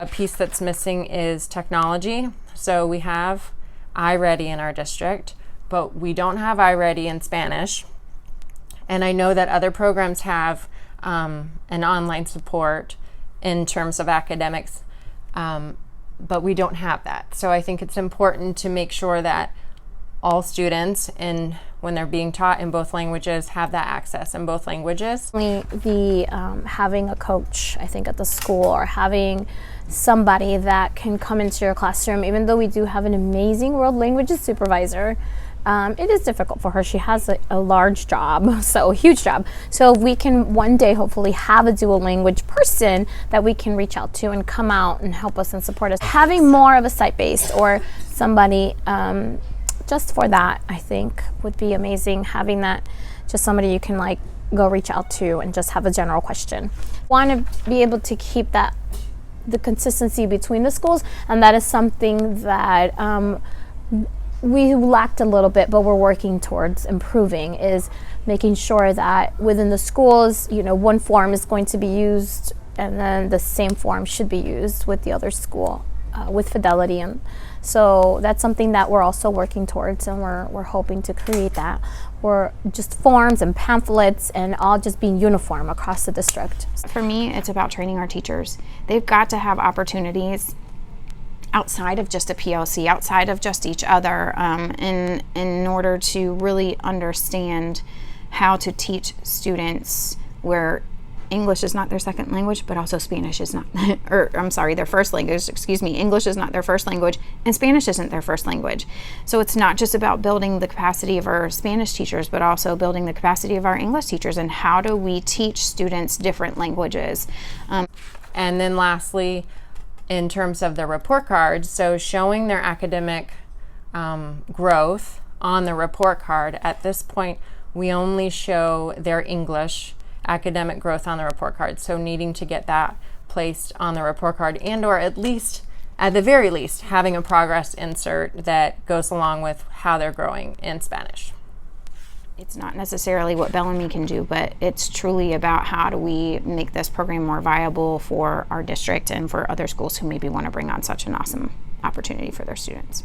A piece that's missing is technology. So we have iReady in our district, but we don't have iReady in Spanish. And I know that other programs have an online support in terms of academics, but we don't have that. So I think it's important to make sure that all students, when they're being taught in both languages, have that access in both languages. Having a coach, I think, at the school, or having somebody that can come into your classroom, even though we do have an amazing world languages supervisor, it is difficult for her. She has a large job, so a huge job. So we can one day hopefully have a dual language person that we can reach out to and come out and help us and support us. Having more of a site-based or somebody just for that, I think, would be amazing. Having that, just somebody you can like go reach out to and just have a general question. Want to be able to keep that, the consistency between the schools, and that is something that we lacked a little bit, but we're working towards improving, is making sure that within the schools, you know, one form is going to be used and then the same form should be used with the other school with fidelity. And so that's something that we're also working towards, and we're hoping to create that. We're just forms and pamphlets and all just being uniform across the district. For me, it's about training our teachers. They've got to have opportunities outside of just a PLC, outside of just each other, in order to really understand how to teach students where English is not their second language, but also Spanish is not, their first language, English is not their first language, and Spanish isn't their first language. So it's not just about building the capacity of our Spanish teachers, but also building the capacity of our English teachers, and how do we teach students different languages. And then lastly, in terms of the report cards, so showing their academic growth on the report card. At this point, we only show their English academic growth on the report card, so needing to get that placed on the report card, and or at the very least having a progress insert that goes along with how they're growing in Spanish. It's not necessarily what Bellamy can do, but it's truly about how do we make this program more viable for our district and for other schools who maybe want to bring on such an awesome opportunity for their students.